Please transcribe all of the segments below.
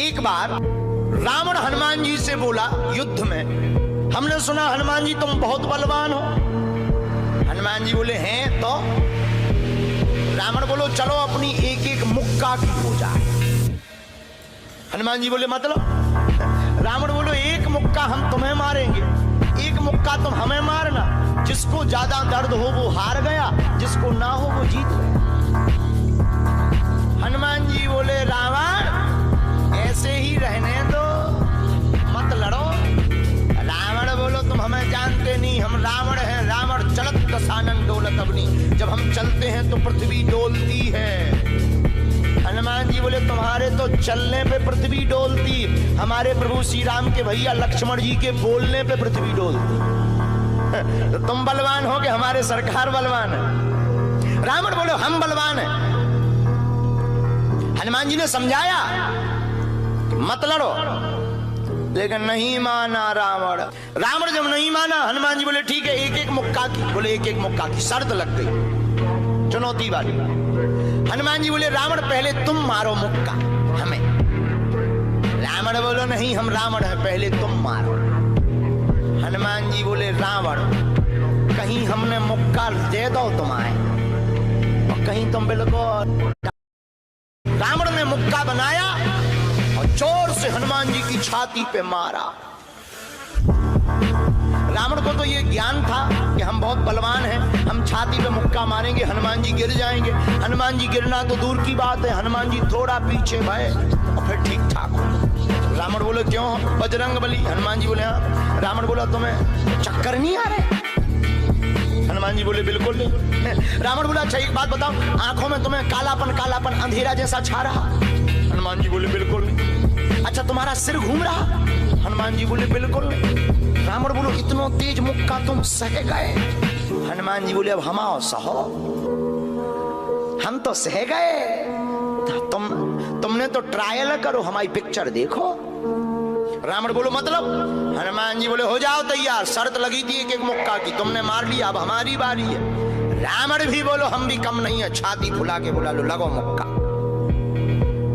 एक बार रावण हनुमान जी से बोला युद्ध में, हमने सुना हनुमान जी तुम बहुत बलवान हो। हनुमान जी बोले हैं तो? रावण बोलो चलो अपनी एक एक मुक्का की हो जाए। हनुमान जी बोले मतलब? रावण बोलो एक मुक्का हम तुम्हें मारेंगे, एक मुक्का तुम हमें मारना। जिसको ज्यादा दर्द हो वो हार गया, जिसको ना हो वो जीत गया। हनुमान जी बोले रावण ऐसे ही रहने दो, मत लड़ो। रावण बोलो तुम हमें जानते नहीं, हम रावण हैं। रावण चलत दशानन डोलत अग्नि, जब हम चलते हैं तो पृथ्वी डोलती है। हनुमान जी बोले तुम्हारे तो चलने पे पृथ्वी डोलती, हमारे प्रभु श्री राम के भैया लक्ष्मण जी के बोलने पे पृथ्वी डोलती। तो तुम बलवान हो कि हमारे सरकार बलवान है? रावण बोले हम बलवान हैं। हनुमान जी ने समझाया मत लड़ो, लेकिन नहीं माना रावण। रावण जब नहीं माना, हनुमान जी बोले ठीक है एक एक मुक्का की। बोले एक एक मुक्का की शर्त लग गई, चुनौती वाली। हनुमान जी बोले रावण पहले तुम मारो मुक्का हमें। रावण बोलो नहीं हम रावण हैं, पहले तुम मारो। हनुमान जी बोले रावण कहीं हमने मुक्का दे दो तुम्हारे, और कहीं तुम बिल्कुल। रावण ने मुक्का बनाया और जोर से हनुमान जी की छाती पे मारा। रावण को तो ये ज्ञान था कि हम बहुत बलवान हैं, हम छाती पे मुक्का मारेंगे हनुमान जी गिर जाएंगे। हनुमान जी गिरना तो दूर की बात है, हनुमान जी थोड़ा पीछे भय और फिर ठीक ठाक हो। रावण बोले क्यों बजरंग बली? हनुमान जी बोले हाँ। रावण बोला तुम्हें चक्कर नहीं आ रहे? हनुमान जी बोले बिल्कुल नहीं। रावण बोला अच्छा एक बात बताओ, आंखों में तुम्हें कालापन कालापन अंधेरा जैसा छा रहा? हनुमान जी बोले बिल्कुल नहीं। अच्छा तुम्हारा सिर घूम रहा? हनुमान जी बोले बिल्कुल नहीं। रावण बोलो इतना तेज मुक्का तुम सह गए? हनुमान जी बोले अब हम आओ सहो, हम तो सह गए, तुमने तो ट्रायल करो, हमारी पिक्चर देखो। रावण बोलो मतलब? हनुमान जी बोले हो जाओ तैयार, शर्त लगी थी एक एक मुक्का की, तुमने मार लिया, अब हमारी बारी है। रावण भी बोलो हम भी कम नहीं है, छाती फुला के बोला लो लगो मुक्का।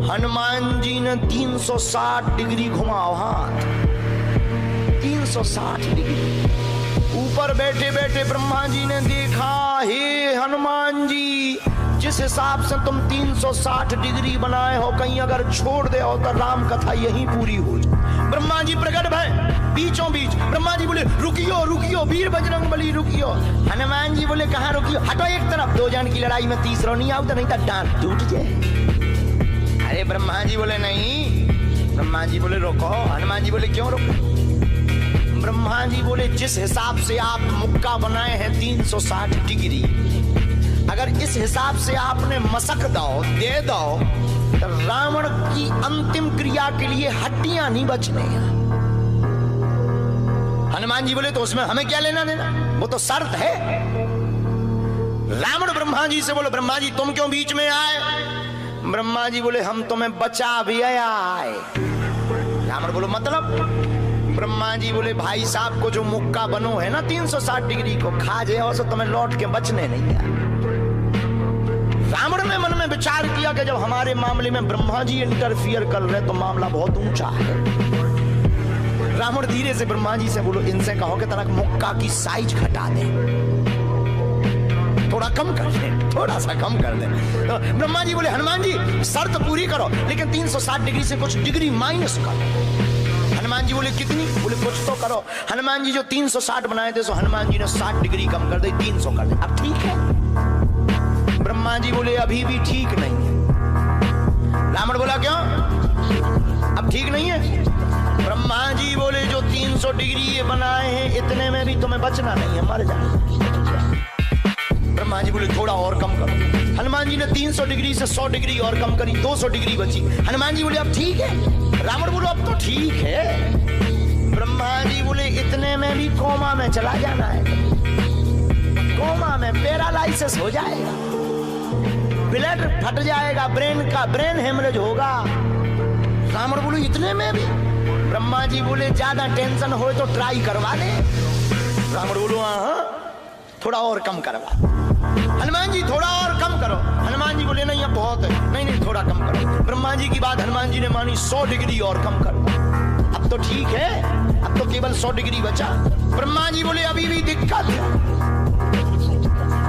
हनुमान जी ने 360 डिग्री घुमाओ हाथ, 360 डिग्री। ऊपर बैठे बैठे ब्रह्मा जी ने देखा, हे हनुमान जी जिस हिसाब से तुम 360 डिग्री बनाए हो, कहीं अगर छोड़ दे हो तो राम कथा यहीं पूरी हो जाए। ब्रह्मा जी प्रकट भय बीचों बीच। ब्रह्मा जी बोले रुकियो रुकियो वीर बजरंग बली रुकियो। हनुमान जी बोले कहाँ रुकियो? हटो एक तरफ, दो जन की लड़ाई में तीसरा नहीं आओ तो नहीं तो डांट टूट जाए। अरे ब्रह्मा जी बोले नहीं। ब्रह्मा जी बोले रोको। हनुमान जी बोले क्यों रोको? ब्रह्मा जी बोले जिस हिसाब से आप मुक्का बनाए हैं 360 डिग्री, अगर इस हिसाब से आपने मसक दो दे दो तो रावण की अंतिम क्रिया के लिए हड्डियां नहीं बचने। हनुमान जी बोले तो उसमें हमें क्या लेना देना, वो तो शर्त है। रावण ब्रह्मा जी से बोले ब्रह्मा जी तुम क्यों बीच में आए? ब्रह्मा जी बोले हम तुम्हें बचा भी आए। रावण बोलो मतलब? ब्रह्मा जी बोले भाई साहब को जो मुक्का बनो है ना 360 डिग्री को, खा जाओ तो तुम्हें लौट के बचने नहीं है। रावण ने मन में विचार किया कि जब हमारे मामले में ब्रह्मा जी इंटरफियर कर रहे तो मामला बहुत ऊंचा है। रावण धीरे से ब्रह्मा जी से बोलो इनसे कहो कि तनक मुक्का की साइज घटा दे, थोड़ा कम कर दे, थोड़ा सा कम कर दे। तो ब्रह्मा जी बोले हनुमान जी शर्त पूरी करो, लेकिन 360 डिग्री से कुछ डिग्री माइनस करो। हनुमान जी बोले कितनी? बोले कुछ तो करो। हनुमान जी जो 360 बनाए थे सो हनुमान जी ने 60 डिग्री कम कर दी, 300 कर दे। अब ठीक है? ब्रह्मा जी बोले अभी भी ठीक नहीं है। रावण बोला क्यों अब ठीक नहीं है? ब्रह्मा जी बोले जो 300 डिग्री ये बनाए हैं इतने में भी तुम्हें बचना नहीं है, मर जाना। ब्रह्मा जी बोले थोड़ा और कम करो। हनुमान जी ने 300 डिग्री से 100 डिग्री और कम करी, 200 डिग्री बची। हनुमान जी बोले अब ठीक है? रावण बोलो अब तो ठीक है। ब्रह्मा जी बोले इतने में भी कोमा में चला जाना है, कोमा में पैरालाइसिस हो जाएगा, ब्लड फट जाएगा, ब्रेन हेमरेज होगा। रावण बोले इतने में भी? ब्रह्मा जी बोले ज्यादा टेंशन हो तो ट्राई करवा ले। रावण बोलो हाँ थोड़ा और कम करवा। हनुमान जी थोड़ा और कम करो। हनुमान जी बोले नहीं अब बहुत है, नहीं नहीं थोड़ा कम करो। ब्रह्मा जी की बात हनुमान जी ने मानी, 100 डिग्री और कम करो। अब तो ठीक है, अब तो केवल 100 डिग्री बचा। ब्रह्मा जी बोले अभी भी दिक्कत है।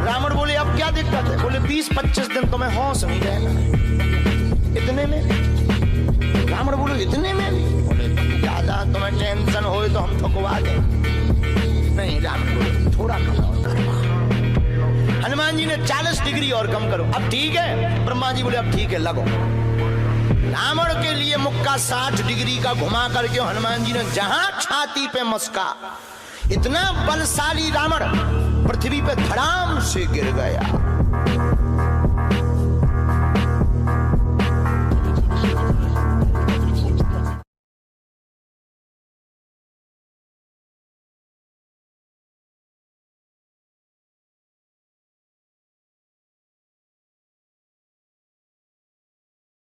रावण बोले अब क्या दिक्कत है? बोले 20-25 दिन तो मैं होश नहीं रहना। इतने में? रावण बोले इतने में भी? बोले ज्यादा तुम्हें टेंशन हो तो हम ठुकवा दें। नहीं, रावण बोले थोड़ा कम और। हनुमान जी ने 40 डिग्री और कम करो। अब ठीक है? ब्रह्मा जी बोले अब ठीक है, लगो। रावण के लिए मुक्का 60 डिग्री का घुमा करके हनुमान जी ने जहां छाती पे मस्का, इतना बलशाली रावण पृथ्वी पे धड़ाम से गिर गया।